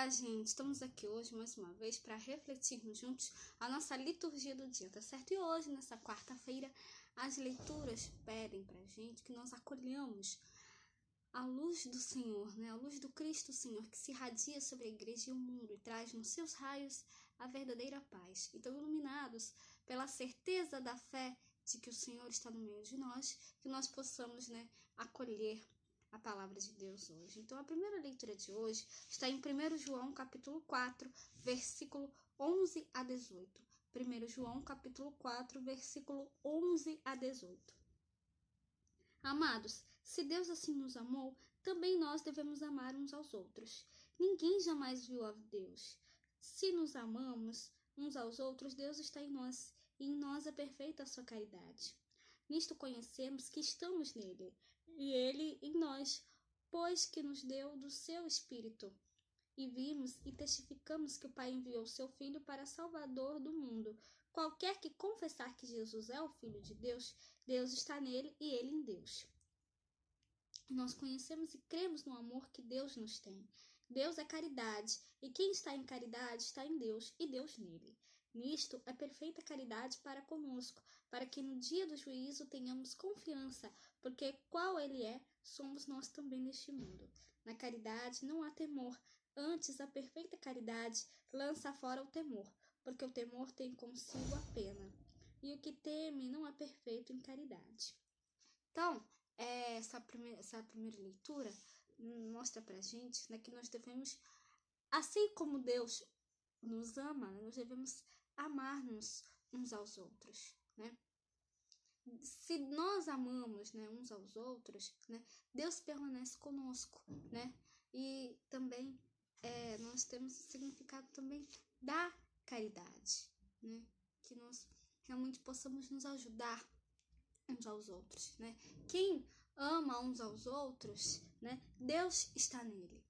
Olá, gente! Estamos aqui hoje mais uma vez para refletirmos juntos a nossa liturgia do dia, tá certo? E hoje, nessa quarta-feira, as leituras pedem pra gente que nós acolhamos a luz do Senhor, a luz do Cristo Senhor, que se irradia sobre a igreja e o mundo e traz nos seus raios a verdadeira paz. Então, iluminados pela certeza da fé de que o Senhor está no meio de nós, que nós possamos acolher a palavra de Deus hoje. Então, a primeira leitura de hoje está em 1 João, capítulo 4, versículo 11 a 18. 1 João, capítulo 4, versículo 11 a 18. Amados, se Deus assim nos amou, também nós devemos amar uns aos outros. Ninguém jamais viu a Deus. Se nos amamos uns aos outros, Deus está em nós, e em nós é perfeita a sua caridade. Nisto conhecemos que estamos nele, e ele em nós, pois que nos deu do seu Espírito. E vimos e testificamos que o Pai enviou seu Filho para Salvador do mundo. Qualquer que confessar que Jesus é o Filho de Deus, Deus está nele e ele em Deus. Nós conhecemos e cremos no amor que Deus nos tem. Deus é caridade, e quem está em caridade está em Deus e Deus nele. Nisto é perfeita caridade para conosco, para que no dia do juízo tenhamos confiança, porque qual ele é, somos nós também neste mundo. Na caridade não há temor, antes a perfeita caridade lança fora o temor, porque o temor tem consigo a pena, e o que teme não é perfeito em caridade. Então, essa primeira leitura mostra pra gente que nós devemos, assim como Deus nos ama, nós devemos amar-nos uns aos outros, Se nós amamos, uns aos outros, Deus permanece conosco, E também nós temos o significado também da caridade, Que nós realmente possamos nos ajudar uns aos outros, Quem ama uns aos outros, Deus está nele,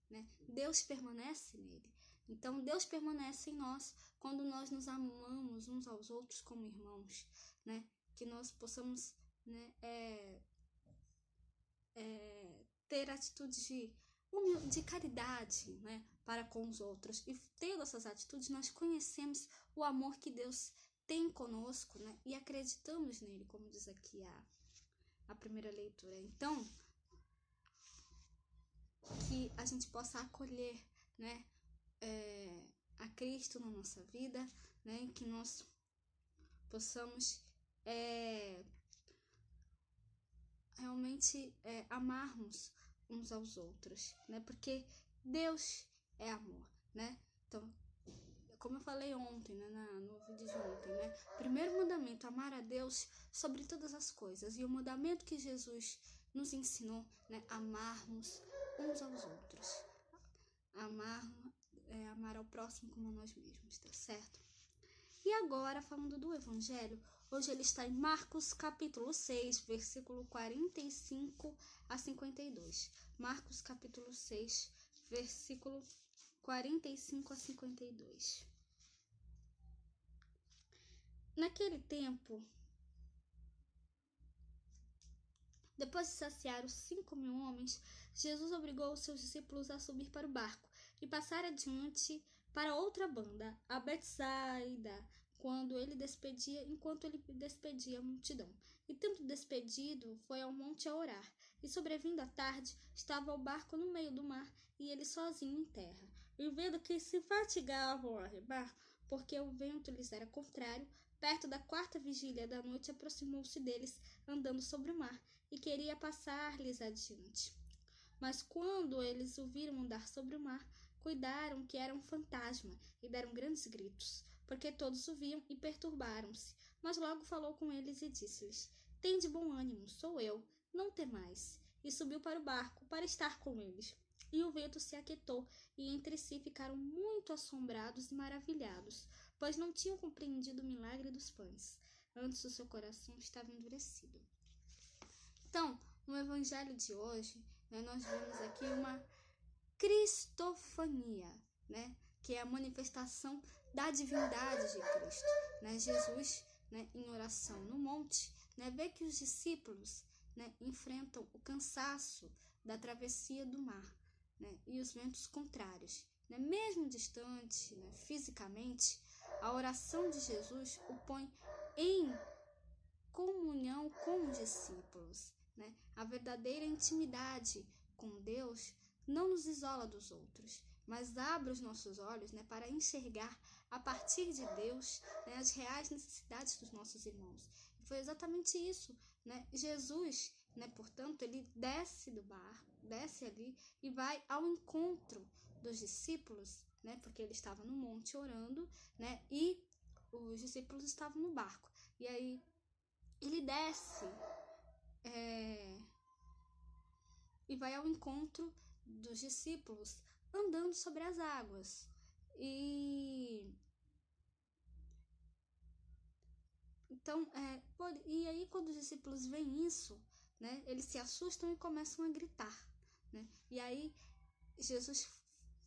Deus permanece nele. Então, Deus permanece em nós quando nós nos amamos uns aos outros como irmãos, Que nós possamos, ter atitudes de caridade, para com os outros. E tendo essas atitudes, nós conhecemos o amor que Deus tem conosco, e acreditamos nele, como diz aqui a primeira leitura. Então, que a gente possa acolher, a Cristo na nossa vida, que nós possamos realmente amarmos uns aos outros, porque Deus é amor, Então, como eu falei ontem, no vídeo de ontem, primeiro mandamento, amar a Deus sobre todas as coisas. E o mandamento que Jesus nos ensinou, amarmos uns aos outros. Amar ao próximo como a nós mesmos, tá certo? E agora, falando do Evangelho, hoje ele está em Marcos capítulo 6, versículo 45 a 52. Marcos capítulo 6, versículo 45 a 52. Naquele tempo, depois de saciar os 5.000 homens, Jesus obrigou os seus discípulos a subir para o barco e passar adiante para outra banda, a Betsaida, enquanto ele despedia a multidão. E tendo despedido, foi ao monte a orar. E sobrevindo a tarde, estava o barco no meio do mar, e ele sozinho em terra. E vendo que se fatigavam a remar, porque o vento lhes era contrário, perto da 4ª vigília da noite, aproximou-se deles, andando sobre o mar, e queria passar-lhes adiante. Mas quando eles o viram andar sobre o mar, cuidaram que era um fantasma, e deram grandes gritos, porque todos o viam e perturbaram-se. Mas logo falou com eles e disse-lhes: Tende bom ânimo, sou eu, não temais. E subiu para o barco, para estar com eles. E o vento se aquietou, e entre si ficaram muito assombrados e maravilhados, pois não tinham compreendido o milagre dos pães. Antes o seu coração estava endurecido. Então, no Evangelho de hoje, nós vemos aqui uma cristofania, que é a manifestação da divindade de Cristo. Jesus, em oração no monte, vê que os discípulos enfrentam o cansaço da travessia do mar, e os ventos contrários, né, mesmo distante, né, fisicamente, a oração de Jesus o põe em comunhão com os discípulos, né? A verdadeira intimidade com Deus não nos isola dos outros, mas abre os nossos olhos, né, para enxergar a partir de Deus, né, as reais necessidades dos nossos irmãos. E foi exatamente isso, né? Jesus, né, portanto, ele desce do barco, desce ali e vai ao encontro dos discípulos, né, porque ele estava no monte orando, né, e os discípulos estavam no barco. E aí ele desce e vai ao encontro dos discípulos andando sobre as águas. E aí quando os discípulos veem isso, né, eles se assustam e começam a gritar, né? E aí Jesus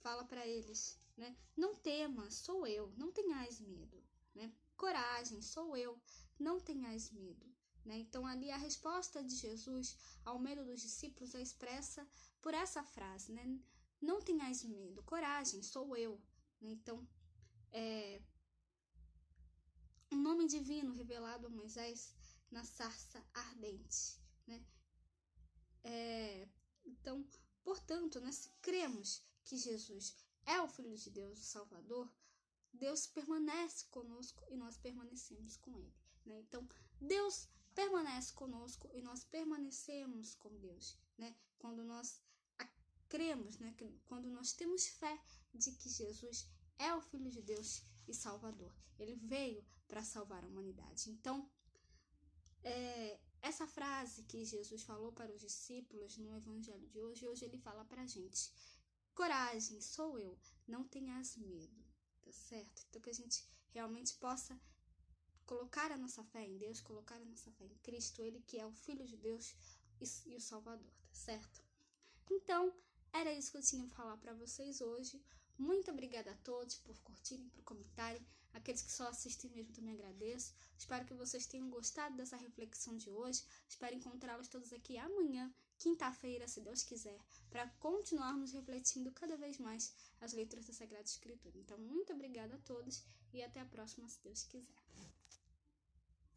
fala para eles, né, não temas, sou eu, não tenhais medo, né? Coragem, sou eu, não tenhais medo. Né? Então ali a resposta de Jesus ao medo dos discípulos é expressa por essa frase, né? Não tenhais medo, coragem, sou eu. Né? Então, um nome divino revelado a Moisés na sarça ardente. Né? Então, portanto, né, se cremos que Jesus é o Filho de Deus, o Salvador, Deus permanece conosco e nós permanecemos com Ele. Né? Então, Deus permanece conosco e nós permanecemos com Deus, né? Quando nós cremos, né? Quando nós temos fé de que Jesus é o Filho de Deus e Salvador. Ele veio para salvar a humanidade. Então, essa frase que Jesus falou para os discípulos no Evangelho de hoje ele fala para a gente: coragem, sou eu, não tenhas medo, tá certo? Então, que a gente realmente possa colocar a nossa fé em Deus, colocar a nossa fé em Cristo, Ele que é o Filho de Deus e o Salvador, tá certo? Então, era isso que eu tinha a falar para vocês hoje. Muito obrigada a todos por curtirem, por comentarem. Aqueles que só assistem mesmo também agradeço. Espero que vocês tenham gostado dessa reflexão de hoje. Espero encontrá-los todos aqui amanhã, quinta-feira, se Deus quiser, para continuarmos refletindo cada vez mais as letras da Sagrada Escritura. Então, muito obrigada a todos e até a próxima, se Deus quiser.